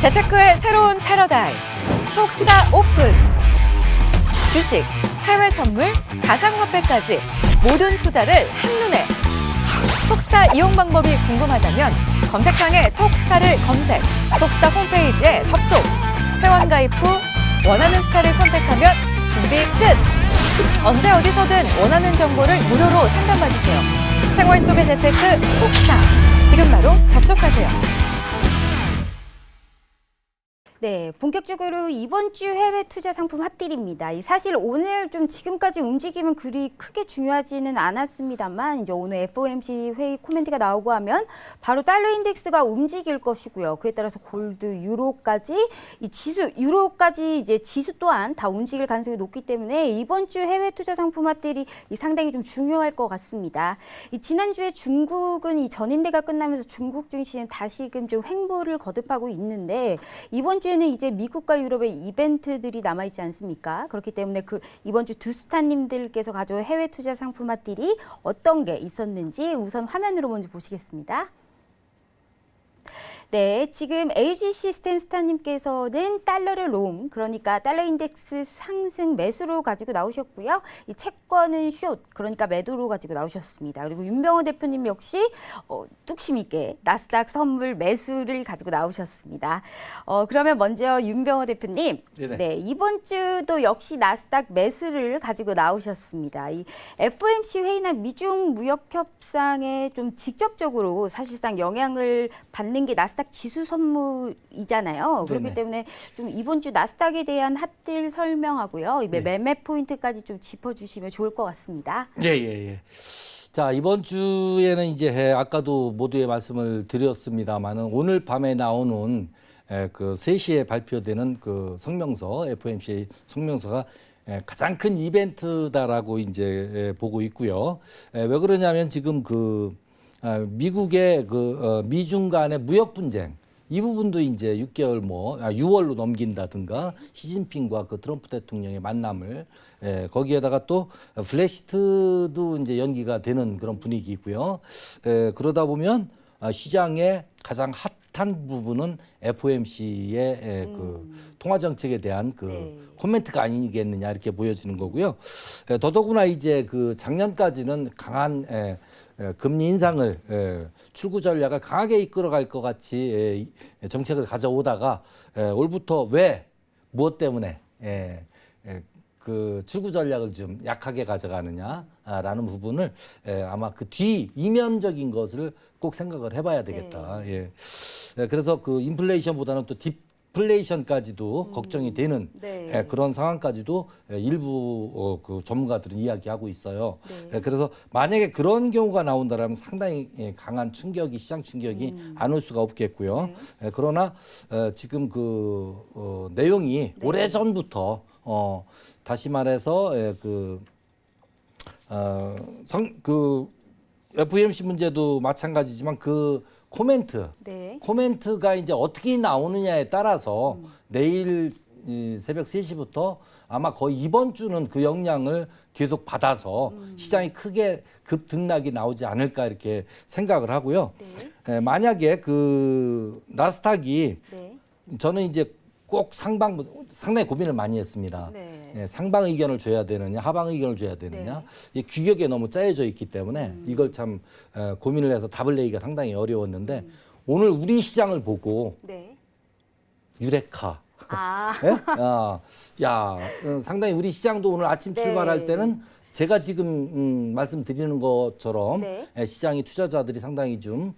재테크의 새로운 패러다임, 톡스타 오픈. 주식, 해외 선물, 가상화폐까지 모든 투자를 한눈에. 톡스타 이용 방법이 궁금하다면 검색창에 톡스타를 검색, 톡스타 홈페이지에 접속. 회원 가입 후 원하는 스타를 선택하면 준비 끝! 언제 어디서든 원하는 정보를 무료로 상담받으세요. 생활 속의 재테크 톡스타. 지금 바로 접속하세요. 네, 본격적으로 이번 주 해외 투자 상품 핫딜입니다. 사실 오늘 좀 지금까지 움직임은 그리 크게 중요하지는 않았습니다만 이제 오늘 FOMC 회의 코멘트가 나오고 하면 바로 달러 인덱스가 움직일 것이고요. 그에 따라서 골드, 유로까지 유로까지 이제 지수 또한 다 움직일 가능성이 높기 때문에 이번 주 해외 투자 상품 핫딜이 상당히 좀 중요할 것 같습니다. 지난주에 중국은 이 전인대가 끝나면서 중국 증시는 다시금 좀 횡보를 거듭하고 있는데 이번 주에는 이제 미국과 유럽의 이벤트들이 남아있지 않습니까? 그렇기 때문에 이번 주 두스타님들께서 가져온 해외 투자 상품 핫딜이 어떤 게 있었는지 우선 화면으로 먼저 보시겠습니다. 네, 지금 AGC 스탠스타님께서는 달러를 롱, 그러니까 달러 인덱스 상승 매수로 가지고 나오셨고요. 이 채권은 숏, 그러니까 매도로 가지고 나오셨습니다. 그리고 윤병호 대표님 역시 뚝심 있게 나스닥 선물 매수를 가지고 나오셨습니다. 그러면 먼저 윤병호 대표님, 네, 이번 주도 역시 나스닥 매수를 가지고 나오셨습니다. 이 FOMC 회의나 미중 무역 협상에 좀 직접적으로 사실상 영향을 받는 게 나스닥 지수 선물이잖아요. 그렇기 네네. 때문에 좀 이번 주 나스닥에 대한 핫딜 설명하고요. 네. 매매 포인트까지 좀 짚어주시면 좋을 것 같습니다. 예. 자, 이번 주에는 이제 아까도 모두의 말씀을 드렸습니다만은 오늘 밤에 나오는 그 3시에 발표되는 그 성명서, FOMC 성명서가 가장 큰 이벤트다라고 이제 보고 있고요. 왜 그러냐면 지금 미국의 미중 간의 무역 분쟁 이 부분도 이제 6개월 6월로 넘긴다든가 시진핑과 그 트럼프 대통령의 만남을 거기에다가 또 블랙시트도 이제 연기가 되는 그런 분위기고요. 그러다 보면 시장의 가장 핫한 부분은 FOMC의 그 통화 정책에 대한 코멘트가 아니겠느냐 이렇게 보여지는 거고요. 더더구나 이제 작년까지는 강한 금리 인상을 출구 전략을 강하게 이끌어갈 것 같이 정책을 가져오다가 올부터 왜 무엇 때문에 그 출구 전략을 좀 약하게 가져가느냐라는 부분을 아마 그 뒤 이면적인 것을 꼭 생각을 해봐야 되겠다. 네. 그래서 인플레이션보다는 또 디플레이션까지도 걱정이 되는 그런 상황까지도 일부 그 전문가들은 이야기하고 있어요. 그래서 만약에 그런 경우가 나온다면 상당히 강한 충격이 시장 충격이 안 올 수가 없겠고요. 그러나 지금 내용이 오래전부터 다시 말해서 FOMC 문제도 마찬가지지만 코멘트가 이제 어떻게 나오느냐에 따라서 내일 새벽 3시부터 아마 거의 이번 주는 그 영향을 계속 받아서 시장이 크게 급등락이 나오지 않을까 이렇게 생각을 하고요. 만약에 나스닥이 저는 이제 꼭 상당히 고민을 많이 했습니다. 상방 의견을 줘야 되느냐, 하방 의견을 줘야 되느냐. 이 규격에 너무 짜여져 있기 때문에 이걸 참 고민을 해서 답을 내기가 상당히 어려웠는데 오늘 우리 시장을 보고 유레카. 상당히 우리 시장도 오늘 아침 출발할 때는 제가 지금 말씀드리는 것처럼 시장이 투자자들이 상당히 좀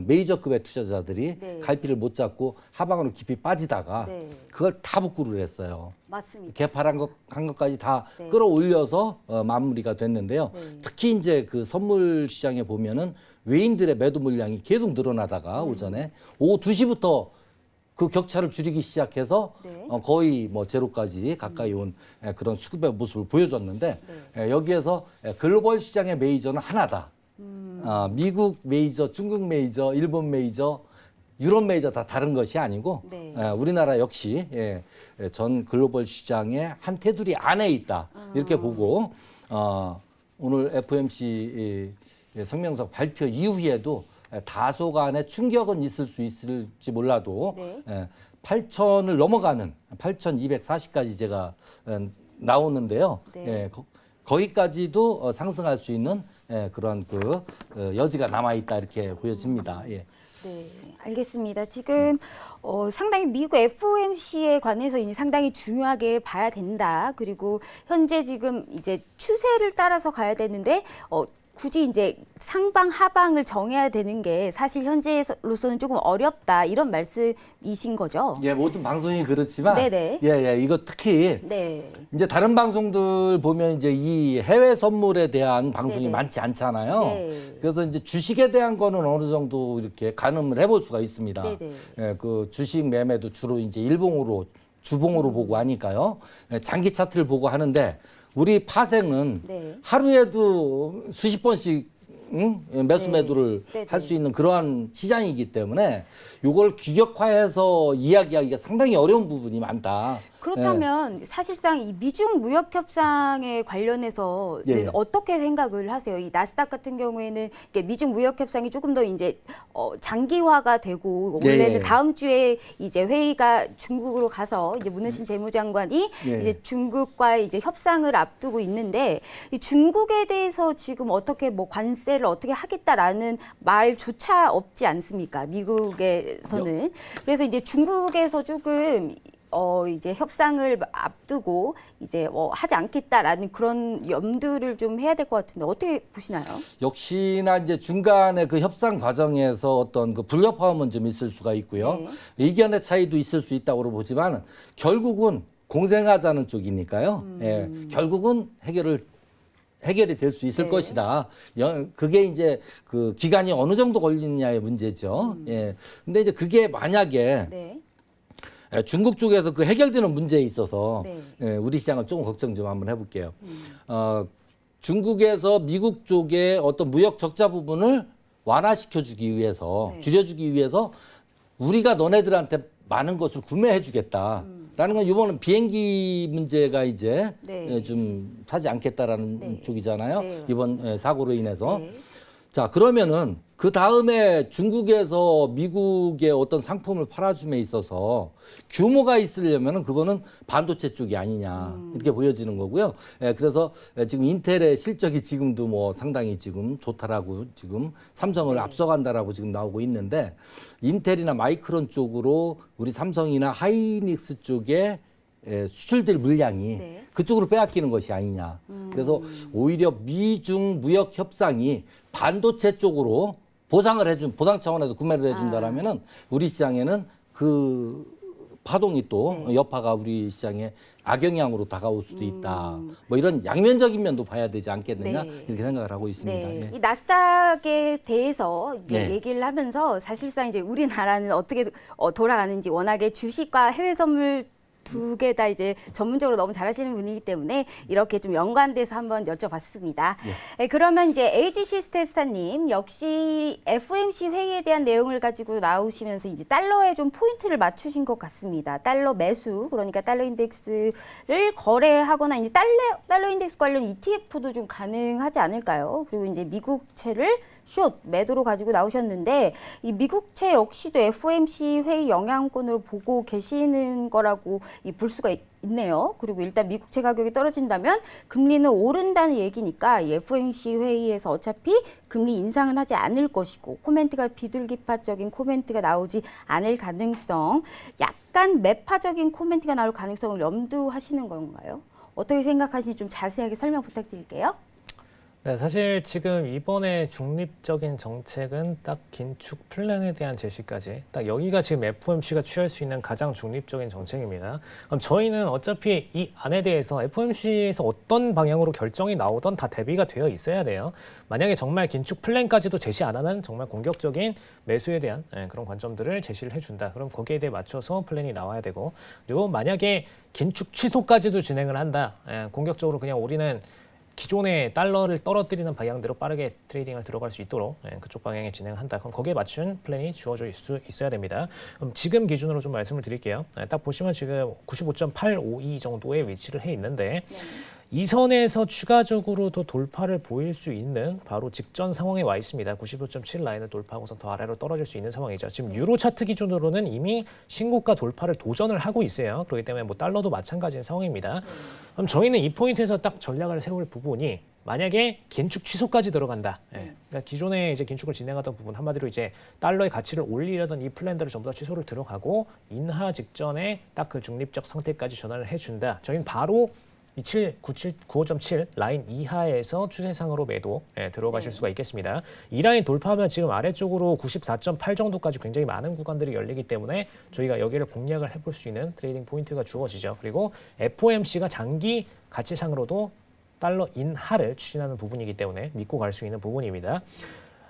메이저급의 투자자들이 갈피를 못 잡고 하방으로 깊이 빠지다가 그걸 다 복구를 했어요. 맞습니다. 개파한 것까지 다 끌어올려서 마무리가 됐는데요. 특히 이제 선물 시장에 보면은 외인들의 매도 물량이 계속 늘어나다가 오전에 오후 2시부터 그 격차를 줄이기 시작해서 거의 제로까지 가까이 온 그런 수급의 모습을 보여줬는데 여기에서 글로벌 시장의 메이저는 하나다. 미국 메이저, 중국 메이저, 일본 메이저, 유럽 메이저 다 다른 것이 아니고 우리나라 역시 전 글로벌 시장의 한 테두리 안에 있다. 이렇게 보고 오늘 FOMC 성명서 발표 이후에도 다소간의 충격은 있을 수 있을지 몰라도 8,000을 넘어가는 8,240까지 제가 나오는데요. 네. 예, 거기까지도 상승할 수 있는 그런 여지가 남아 있다 이렇게 보여집니다. 예. 네, 알겠습니다. 지금 상당히 미국 FOMC에 관해서 이제 상당히 중요하게 봐야 된다. 그리고 현재 지금 이제 추세를 따라서 가야 되는데 굳이 이제 상방 하방을 정해야 되는 게 사실 현재로서는 조금 어렵다 이런 말씀이신 거죠? 예, 모든 방송이 그렇지만 네네. 예, 이거 특히 네. 이제 다른 방송들 보면 이제 이 해외 선물에 대한 방송이 네네. 많지 않잖아요. 네. 그래서 이제 주식에 대한 거는 어느 정도 이렇게 가늠을 해볼 수가 있습니다. 네네. 예, 그 주식 매매도 주로 이제 일봉으로 주봉으로 보고 하니까요. 예, 장기 차트를 보고 하는데 우리 파생은 네. 하루에도 수십 번씩 매수 네. 매도를 네네. 할 수 있는 그러한 시장이기 때문에 이걸 규격화해서 이야기하기가 상당히 어려운 부분이 많다. 그렇다면 사실상 이 미중 무역 협상에 관련해서는 예. 어떻게 생각을 하세요? 이 나스닥 같은 경우에는 이게 미중 무역 협상이 조금 더 이제 장기화가 되고 예. 원래는 다음 주에 이제 회의가 중국으로 가서 이제 문우신 재무장관이 예. 이제 중국과 이제 협상을 앞두고 있는데 이 중국에 대해서 지금 어떻게 뭐 관세를 어떻게 하겠다라는 말조차 없지 않습니까? 미국에서는. 그래서 이제 중국에서 조금 이제 협상을 앞두고 이제 하지 않겠다라는 그런 염두를 좀 해야 될 것 같은데 어떻게 보시나요? 역시나 이제 중간에 그 협상 과정에서 어떤 그 불협화음은 좀 있을 수가 있고요. 네. 의견의 차이도 있을 수 있다고 보지만 결국은 공생하자는 쪽이니까요. 예, 결국은 해결이 될 수 있을 네. 것이다. 그게 이제 그 기간이 어느 정도 걸리느냐의 문제죠. 예. 근데 이제 그게 만약에 네. 중국 쪽에서 그 해결되는 문제에 있어서 네. 우리 시장을 조금 걱정 좀 한번 해볼게요. 중국에서 미국 쪽의 어떤 무역 적자 부분을 완화시켜주기 위해서 네. 줄여주기 위해서 우리가 너네들한테 많은 것을 구매해주겠다라는 건 이번은 비행기 문제가 이제 네. 좀 사지 않겠다라는 네. 쪽이잖아요. 네, 이번 사고로 인해서. 네. 자, 그러면은 그 다음에 중국에서 미국의 어떤 상품을 팔아줌에 있어서 규모가 있으려면은 그거는 반도체 쪽이 아니냐 이렇게 보여지는 거고요. 그래서 지금 인텔의 실적이 지금도 뭐 상당히 지금 좋다라고 지금 삼성을 네. 앞서간다라고 지금 나오고 있는데 인텔이나 마이크론 쪽으로 우리 삼성이나 하이닉스 쪽에 수출될 물량이 네. 그쪽으로 빼앗기는 것이 아니냐. 그래서 오히려 미중 무역 협상이 반도체 쪽으로 보상 차원에서 구매를 해준다라면은 우리 시장에는 그 파동이 또 네. 여파가 우리 시장에 악영향으로 다가올 수도 있다. 뭐 이런 양면적인 면도 봐야 되지 않겠느냐 네. 이렇게 생각을 하고 있습니다. 네. 예. 이 나스닥에 대해서 이제 네. 얘기를 하면서 사실상 이제 우리나라는 어떻게 돌아가는지 워낙에 주식과 해외 선물 두 개 다 이제 전문적으로 너무 잘하시는 분이기 때문에 이렇게 좀 연관돼서 한번 여쭤봤습니다. 네, 그러면 이제 AGC 스텔스타님 역시 FOMC 회의에 대한 내용을 가지고 나오시면서 이제 달러에 좀 포인트를 맞추신 것 같습니다. 달러 매수, 그러니까 달러 인덱스를 거래하거나 이제 달러 인덱스 관련 ETF도 좀 가능하지 않을까요? 그리고 이제 미국채를 숏 매도로 가지고 나오셨는데 이 미국채 역시도 FOMC 회의 영향권으로 보고 계시는 거라고 볼 수가 있네요. 그리고 일단 미국채 가격이 떨어진다면 금리는 오른다는 얘기니까 이 FOMC 회의에서 어차피 금리 인상은 하지 않을 것이고 코멘트가 비둘기파적인 코멘트가 나오지 않을 가능성, 약간 매파적인 코멘트가 나올 가능성을 염두하시는 건가요? 어떻게 생각하시는지 좀 자세하게 설명 부탁드릴게요. 네, 사실 지금 이번에 중립적인 정책은 딱 긴축 플랜에 대한 제시까지 딱 여기가 지금 FOMC가 취할 수 있는 가장 중립적인 정책입니다. 그럼 저희는 어차피 이 안에 대해서 FOMC에서 어떤 방향으로 결정이 나오던 다 대비가 되어 있어야 돼요. 만약에 정말 긴축 플랜까지도 제시 안 하는 정말 공격적인 매수에 대한 그런 관점들을 제시를 해준다. 그럼 거기에 대해 맞춰서 플랜이 나와야 되고, 그리고 만약에 긴축 취소까지도 진행을 한다. 공격적으로 그냥 우리는 기존의 달러를 떨어뜨리는 방향대로 빠르게 트레이딩을 들어갈 수 있도록 그쪽 방향에 진행한다. 그럼 거기에 맞춘 플랜이 주어져 있어야 됩니다. 그럼 지금 기준으로 좀 말씀을 드릴게요. 딱 보시면 지금 95.852 정도의 위치를 해 있는데 이 선에서 추가적으로도 돌파를 보일 수 있는 바로 직전 상황에 와 있습니다. 95.7 라인을 돌파하고서 더 아래로 떨어질 수 있는 상황이죠. 지금 유로 차트 기준으로는 이미 신고가 돌파를 도전을 하고 있어요. 그렇기 때문에 뭐 달러도 마찬가지인 상황입니다. 그럼 저희는 이 포인트에서 딱 전략을 세울 부분이 만약에 긴축 취소까지 들어간다. 그러니까 기존에 이제 긴축을 진행하던 부분 한마디로 이제 달러의 가치를 올리려던 이 플랜들을 전부 다 취소를 들어가고 인하 직전에 딱 그 중립적 상태까지 전환을 해준다. 저희는 바로 95.7 라인 이하에서 추세상으로 매도 들어가실 수가 있겠습니다. 이 라인 돌파하면 지금 아래쪽으로 94.8 정도까지 굉장히 많은 구간들이 열리기 때문에 저희가 여기를 공략을 해볼 수 있는 트레이딩 포인트가 주어지죠. 그리고 FOMC가 장기 가치상으로도 달러 인하를 추진하는 부분이기 때문에 믿고 갈 수 있는 부분입니다.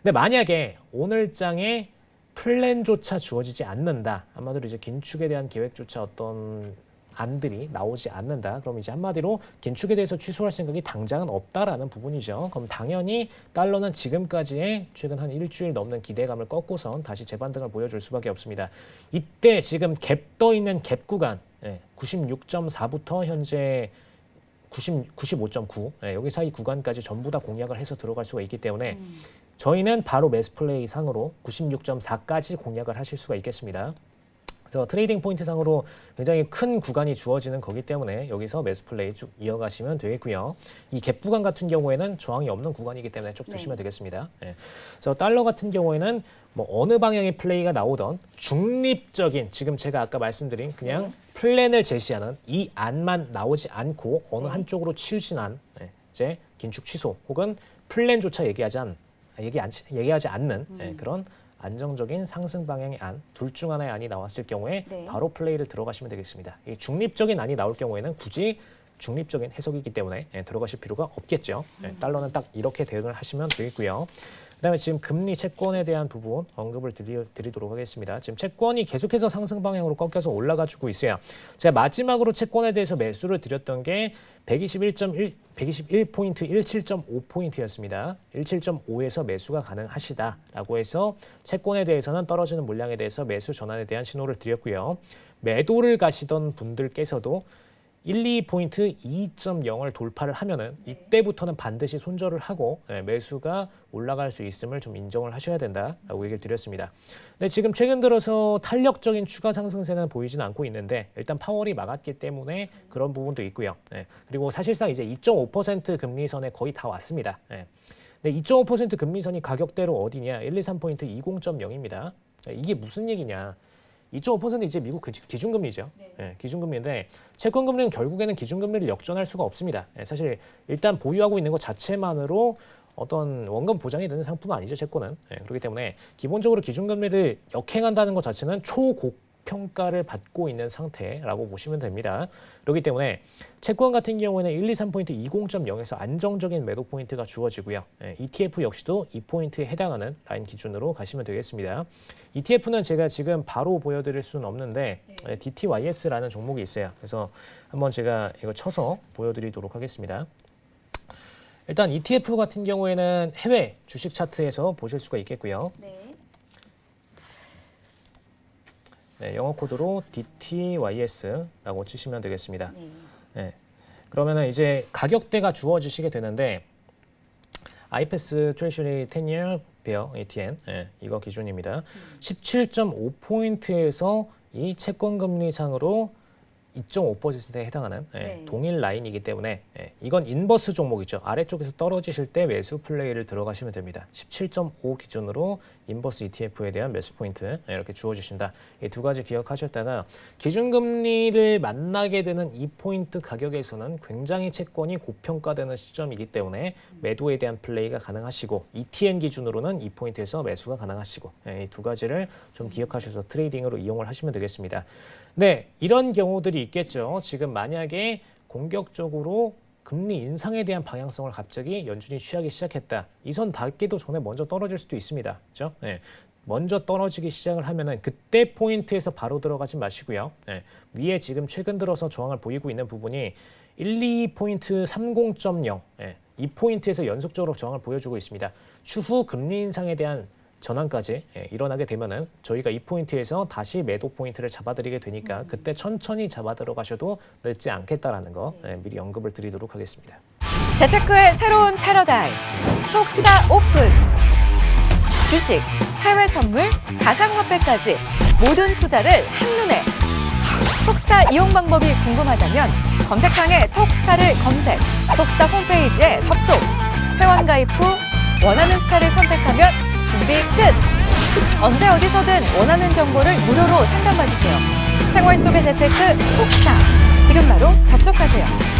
근데 만약에 오늘장에 플랜조차 주어지지 않는다. 한마디로 이제 긴축에 대한 계획조차 어떤 안들이 나오지 않는다. 그럼 이제 한마디로 긴축에 대해서 취소할 생각이 당장은 없다라는 부분이죠. 그럼 당연히 달러는 지금까지의 최근 한 일주일 넘는 기대감을 꺾고선 다시 재반등을 보여줄 수밖에 없습니다. 이때 지금 갭 떠 있는 갭 구간 96.4부터 현재 95.9 여기 사이 구간까지 전부 다 공략을 해서 들어갈 수가 있기 때문에 저희는 바로 매수 플레이 상으로 96.4까지 공략을 하실 수가 있겠습니다. 그래서 트레이딩 포인트 상으로 굉장히 큰 구간이 주어지는 거기 때문에 여기서 매수 플레이 쭉 이어가시면 되겠고요. 이 갭 구간 같은 경우에는 저항이 없는 구간이기 때문에 쭉 두시면 되겠습니다. 그래서 달러 같은 경우에는 뭐 어느 방향의 플레이가 나오던 중립적인 지금 제가 아까 말씀드린 그냥 플랜을 제시하는 이 안만 나오지 않고 어느 한쪽으로 치우진 이제 긴축 취소 혹은 플랜조차 얘기하지 않는 그런 안정적인 상승 방향의 안, 둘 중 하나의 안이 나왔을 경우에 바로 플레이를 들어가시면 되겠습니다. 이 중립적인 안이 나올 경우에는 굳이 중립적인 해석이기 때문에 들어가실 필요가 없겠죠. 달러는 딱 이렇게 대응을 하시면 되겠고요. 그다음에 지금 금리 채권에 대한 부분 언급을 드리도록 하겠습니다. 지금 채권이 계속해서 상승 방향으로 꺾여서 올라가지고 있어요. 제가 마지막으로 채권에 대해서 매수를 드렸던 게 121포인트 17.5포인트였습니다. 17.5에서 매수가 가능하시다라고 해서 채권에 대해서는 떨어지는 물량에 대해서 매수 전환에 대한 신호를 드렸고요. 매도를 가시던 분들께서도 1,2포인트 2.0을 돌파를 하면은 이때부터는 반드시 손절을 하고 매수가 올라갈 수 있음을 좀 인정을 하셔야 된다라고 얘기를 드렸습니다. 근데 지금 최근 들어서 탄력적인 추가 상승세는 보이지는 않고 있는데 일단 파월이 막았기 때문에 그런 부분도 있고요. 그리고 사실상 이제 2.5% 금리선에 거의 다 왔습니다. 근데 2.5% 금리선이 가격대로 어디냐? 123포인트 20.0입니다. 이게 무슨 얘기냐? 2.5% 이제 미국 기준금리죠. 기준금리인데 채권금리는 결국에는 기준금리를 역전할 수가 없습니다. 사실 일단 보유하고 있는 것 자체만으로 어떤 원금 보장이 되는 상품은 아니죠, 채권은. 그렇기 때문에 기본적으로 기준금리를 역행한다는 것 자체는 초고평가를 받고 있는 상태라고 보시면 됩니다. 그렇기 때문에 채권 같은 경우에는 123포인트 20.0에서 안정적인 매도 포인트가 주어지고요. ETF 역시도 이 포인트에 해당하는 라인 기준으로 가시면 되겠습니다. ETF는 제가 지금 바로 보여드릴 수는 없는데 DTYS라는 종목이 있어요. 그래서 한번 제가 이거 쳐서 보여드리도록 하겠습니다. 일단 ETF 같은 경우에는 해외 주식 차트에서 보실 수가 있겠고요. 영어 코드로 DTYS라고 치시면 되겠습니다. 그러면은 이제 가격대가 주어지시게 되는데 아이패스 트레저리 10year 베어 ATN 이거 기준입니다. 17.5포인트에서 이 채권 금리상으로 2.5%에 해당하는 동일 라인이기 때문에 이건 인버스 종목이죠. 아래쪽에서 떨어지실 때 매수 플레이를 들어가시면 됩니다. 17.5 기준으로 인버스 ETF에 대한 매수 포인트 이렇게 주어주신다. 이 두 가지 기억하셨다가 기준금리를 만나게 되는 이 포인트 가격에서는 굉장히 채권이 고평가되는 시점이기 때문에 매도에 대한 플레이가 가능하시고 ETN 기준으로는 이 포인트에서 매수가 가능하시고 이 두 가지를 좀 기억하셔서 트레이딩으로 이용을 하시면 되겠습니다. 네, 이런 경우들이 있겠죠. 지금 만약에 공격적으로 금리 인상에 대한 방향성을 갑자기 연준이 취하기 시작했다. 이 선 닿기도 전에 먼저 떨어질 수도 있습니다. 그렇죠? 먼저 떨어지기 시작을 하면은 그때 포인트에서 바로 들어가지 마시고요. 위에 지금 최근 들어서 저항을 보이고 있는 부분이 1,2포인트 30.0 이 포인트에서 연속적으로 저항을 보여주고 있습니다. 추후 금리 인상에 대한 전환까지 일어나게 되면은 저희가 이 포인트에서 다시 매도 포인트를 잡아드리게 되니까 그때 천천히 잡아 들어가셔도 늦지 않겠다라는 거 미리 언급을 드리도록 하겠습니다. 재테크의 새로운 패러다임 톡스타 오픈 주식, 해외 선물, 가상화폐까지 모든 투자를 한눈에 톡스타 이용 방법이 궁금하다면 검색창에 톡스타를 검색, 톡스타 홈페이지에 접속, 회원 가입 후 원하는 스타를 선택하면 준비 끝! 언제 어디서든 원하는 정보를 무료로 상담받으세요. 생활 속의 재테크 톡스타 지금 바로 접속하세요.